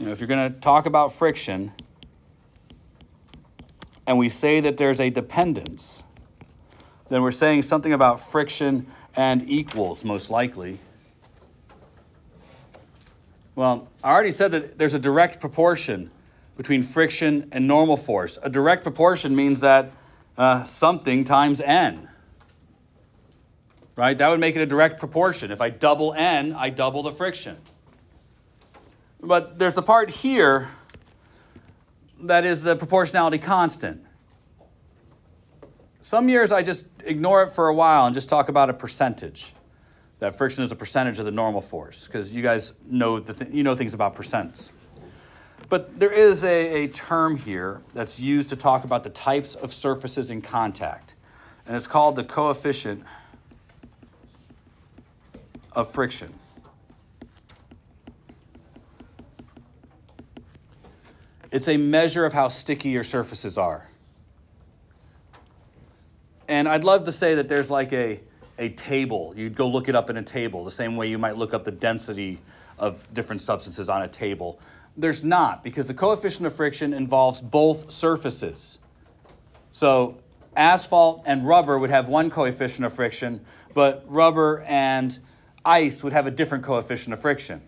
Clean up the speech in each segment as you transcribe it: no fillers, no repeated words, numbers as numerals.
if you're going to talk about friction and we say that there's a dependence, then we're saying something about friction and equals, most likely. Well, I already said that there's a direct proportion between friction and normal force. A direct proportion means that something times n. Right? That would make it a direct proportion. If I double n, I double the friction. But there's the part here that is the proportionality constant. Some years I just ignore it for a while and just talk about a percentage. That friction is a percentage of the normal force, because you guys know things about percents. But there is a term here that's used to talk about the types of surfaces in contact, and it's called the coefficient of friction. It's a measure of how sticky your surfaces are. And I'd love to say that there's like a table. You'd go look it up in a table, the same way you might look up the density of different substances on a table. There's not, because the coefficient of friction involves both surfaces. So asphalt and rubber would have one coefficient of friction, but rubber and ice would have a different coefficient of friction.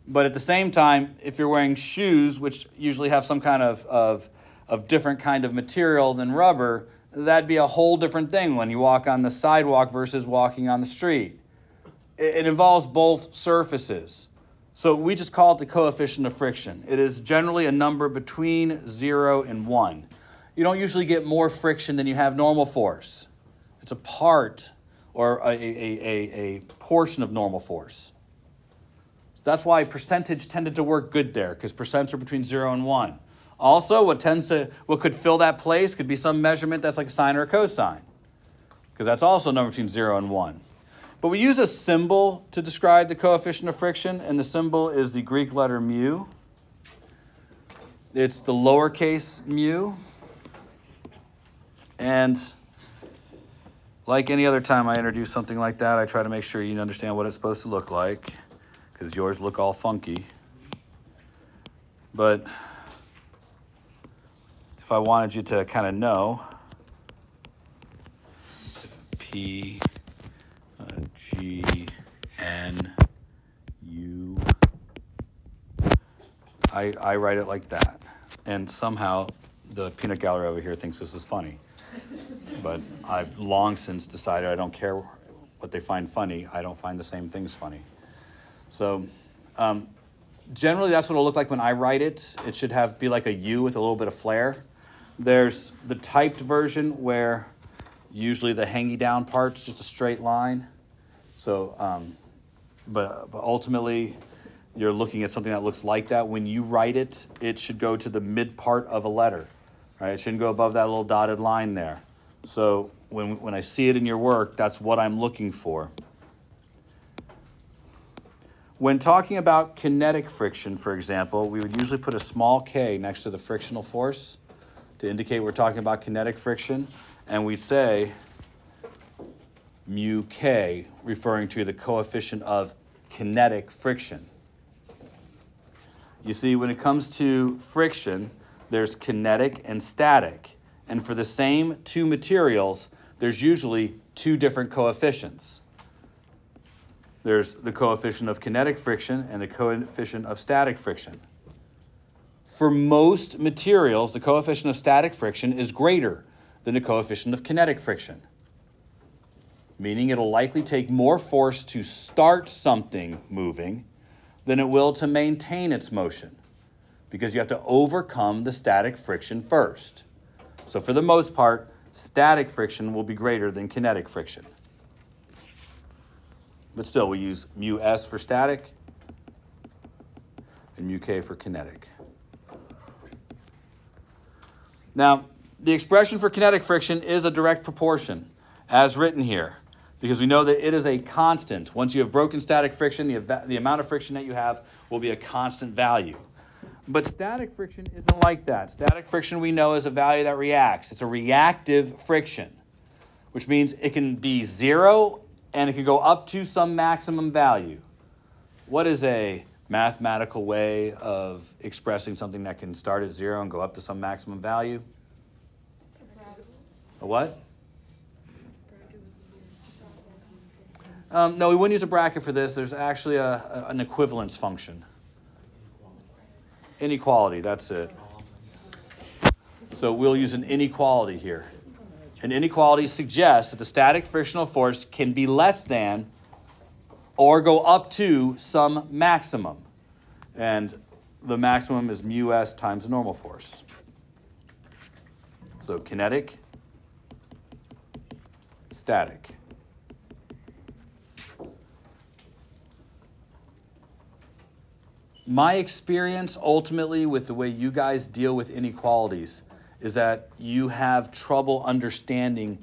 But at the same time, if you're wearing shoes, which usually have some kind of different kind of material than rubber, that'd be a whole different thing when you walk on the sidewalk versus walking on the street. It involves both surfaces. So we just call it the coefficient of friction. It is generally a number between 0 and 1. You don't usually get more friction than you have normal force. It's a part or a portion of normal force. So that's why percentage tended to work good there, because percents are between 0 and 1. Also, what could fill that place could be some measurement that's like a sine or a cosine, because that's also a number between 0 and 1. But we use a symbol to describe the coefficient of friction, and the symbol is the Greek letter mu. It's the lowercase mu. And like any other time I introduce something like that, I try to make sure you understand what it's supposed to look like, because yours look all funky. But if I wanted you to kind of know, P, G, N, U, I write it like that. And somehow the peanut gallery over here thinks this is funny. But I've long since decided I don't care what they find funny. I don't find the same things funny. So generally that's what it'll look like when I write it. It should be like a U with a little bit of flair. There's the typed version where usually the hanging down part's just a straight line. So, but ultimately you're looking at something that looks like that. When you write it, it should go to the mid part of a letter. Right? It shouldn't go above that little dotted line there. So when I see it in your work, that's what I'm looking for. When talking about kinetic friction, for example, we would usually put a small k next to the frictional force to indicate we're talking about kinetic friction, and we'd say mu k, referring to the coefficient of kinetic friction. You see, when it comes to friction, there's kinetic and static. And for the same two materials, there's usually two different coefficients. There's the coefficient of kinetic friction and the coefficient of static friction. For most materials, the coefficient of static friction is greater than the coefficient of kinetic friction, meaning it'll likely take more force to start something moving than it will to maintain its motion, because you have to overcome the static friction first. So for the most part, static friction will be greater than kinetic friction. But still, we use mu s for static and mu k for kinetic. Now, the expression for kinetic friction is a direct proportion, as written here, because we know that it is a constant. Once you have broken static friction, the amount of friction that you have will be a constant value. But static friction isn't like that. Static friction, we know, is a value that reacts. It's a reactive friction, which means it can be 0 and it can go up to some maximum value. What is a mathematical way of expressing something that can start at 0 and go up to some maximum value? A what? No, we wouldn't use a bracket for this. There's actually an equivalence function. Inequality, that's it. So we'll use an inequality here. An inequality suggests that the static frictional force can be less than or go up to some maximum. And the maximum is mu s times the normal force. So kinetic, static. My experience ultimately with the way you guys deal with inequalities is that you have trouble understanding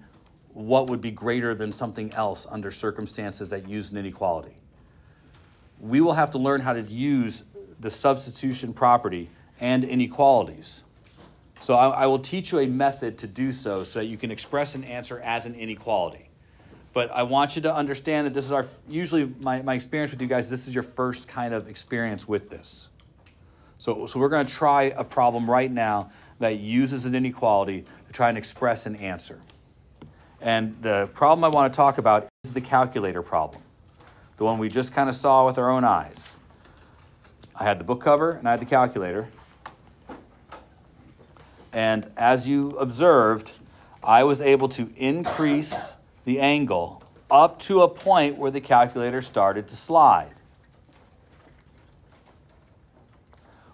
what would be greater than something else under circumstances that use an inequality. We will have to learn how to use the substitution property and inequalities. So I will teach you a method to do so that you can express an answer as an inequality. But I want you to understand that this is usually my experience with you guys, this is your first kind of experience with this. So we're going to try a problem right now that uses an inequality to try and express an answer. And the problem I want to talk about is the calculator problem, the one we just kind of saw with our own eyes. I had the book cover and I had the calculator. And as you observed, I was able to increase the angle up to a point where the calculator started to slide.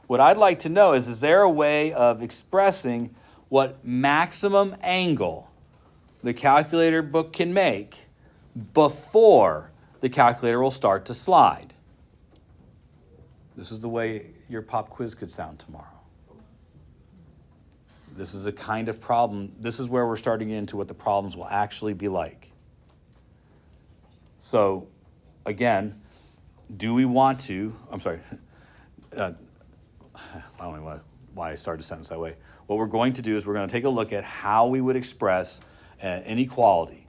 What I'd like to know is there a way of expressing what maximum angle the calculator book can make before the calculator will start to slide? This is the way your pop quiz could sound tomorrow. This is a kind of problem. This is where we're starting into what the problems will actually be like. So, again, do we want to, I'm sorry, I don't know why I started a sentence that way. What we're going to do is we're going to take a look at how we would express inequality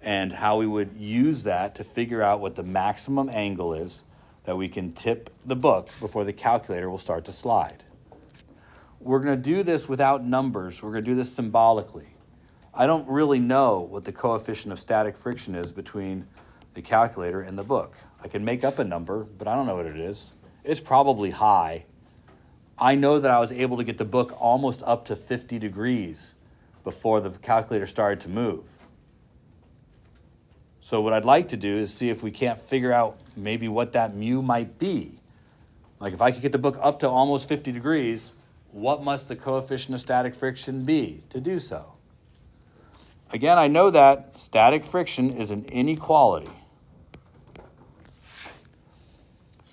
and how we would use that to figure out what the maximum angle is that we can tip the book before the calculator will start to slide. We're going to do this without numbers. We're going to do this symbolically. I don't really know what the coefficient of static friction is between the calculator and the book. I can make up a number, but I don't know what it is. It's probably high. I know that I was able to get the book almost up to 50 degrees before the calculator started to move. So what I'd like to do is see if we can't figure out maybe what that mu might be. Like if I could get the book up to almost 50 degrees, what must the coefficient of static friction be to do so? Again, I know that static friction is an inequality.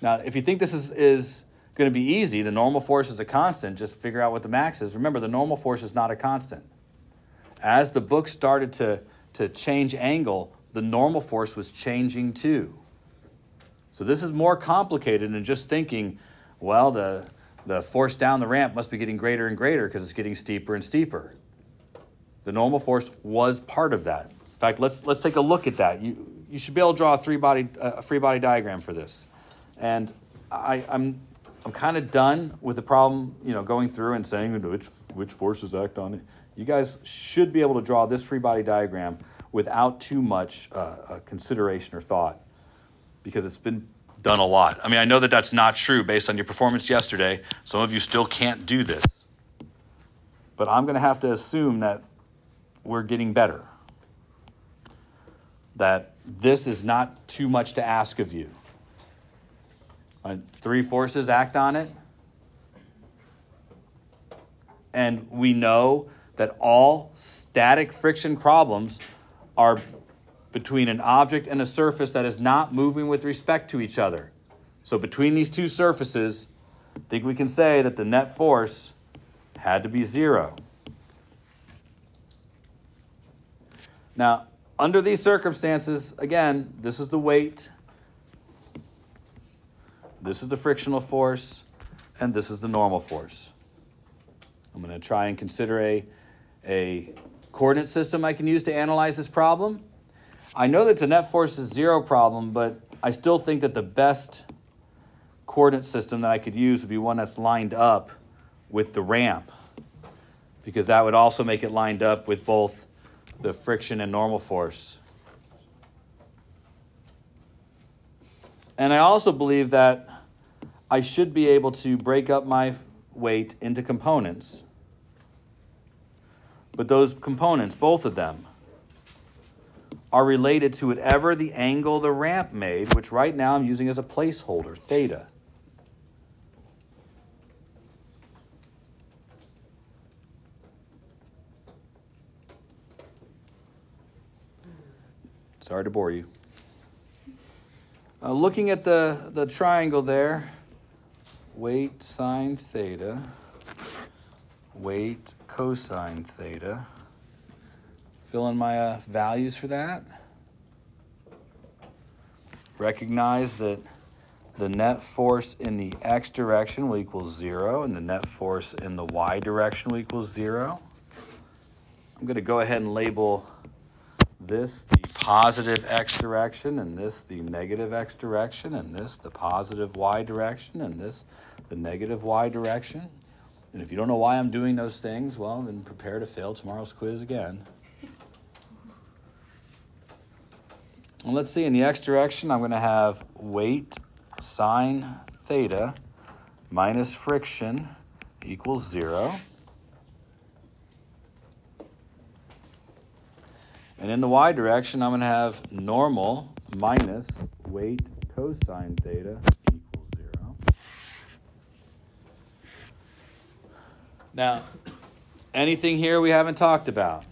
Now, if you think this is going to be easy, the normal force is a constant, just figure out what the max is. Remember, the normal force is not a constant. As the book started to change angle, the normal force was changing too. So this is more complicated than just thinking, well, the force down the ramp must be getting greater and greater because it's getting steeper and steeper. The normal force was part of that. In fact, let's take a look at that. You should be able to draw a free body diagram for this. And I'm kind of done with the problem, going through and saying which forces act on it. You guys should be able to draw this free body diagram without too much consideration or thought, because it's been done a lot. I mean, I know that that's not true based on your performance yesterday. Some of you still can't do this. But I'm going to have to assume that we're getting better, that this is not too much to ask of you. 3 forces act on it. And we know that all static friction problems are between an object and a surface that is not moving with respect to each other. So between these two surfaces, I think we can say that the net force had to be 0. Now, under these circumstances, again, this is the weight, this is the frictional force, and this is the normal force. I'm going to try and consider a coordinate system I can use to analyze this problem. I know that it's a net force is 0 problem, but I still think that the best coordinate system that I could use would be one that's lined up with the ramp, because that would also make it lined up with both the friction and normal force. And I also believe that I should be able to break up my weight into components. But those components, both of them, are related to whatever the angle the ramp made, which right now I'm using as a placeholder, theta. Sorry to bore you. Looking at the triangle there, weight sine theta, weight cosine theta. Fill in my values for that. Recognize that the net force in the x direction will equal 0, and the net force in the y direction will equal 0. I'm going to go ahead and label this the positive x direction, and this the negative x direction, and this the positive y direction, and this the negative y direction. And if you don't know why I'm doing those things, well, then prepare to fail tomorrow's quiz again. And let's see, in the x direction, I'm going to have weight sine theta minus friction equals 0. And in the y direction, I'm going to have normal minus weight cosine theta equals 0. Now, anything here we haven't talked about?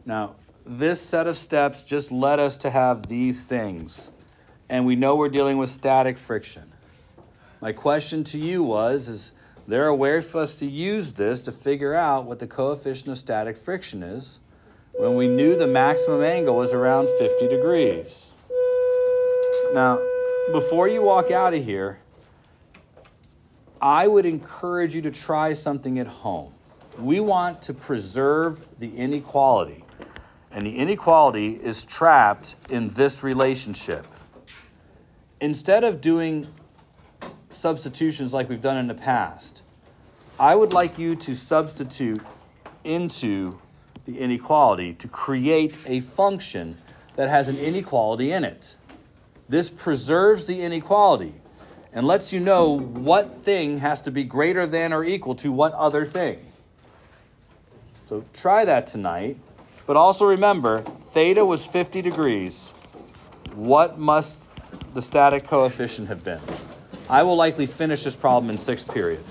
Now, this set of steps just led us to have these things. And we know we're dealing with static friction. My question to you is there a way for us to use this to figure out what the coefficient of static friction is when we knew the maximum angle was around 50 degrees? Now, before you walk out of here, I would encourage you to try something at home. We want to preserve the inequality. And the inequality is trapped in this relationship. Instead of doing substitutions like we've done in the past, I would like you to substitute into the inequality to create a function that has an inequality in it. This preserves the inequality and lets you know what thing has to be greater than or equal to what other thing. So try that tonight. But also remember, theta was 50 degrees. What must the static coefficient have been? I will likely finish this problem in 6th period.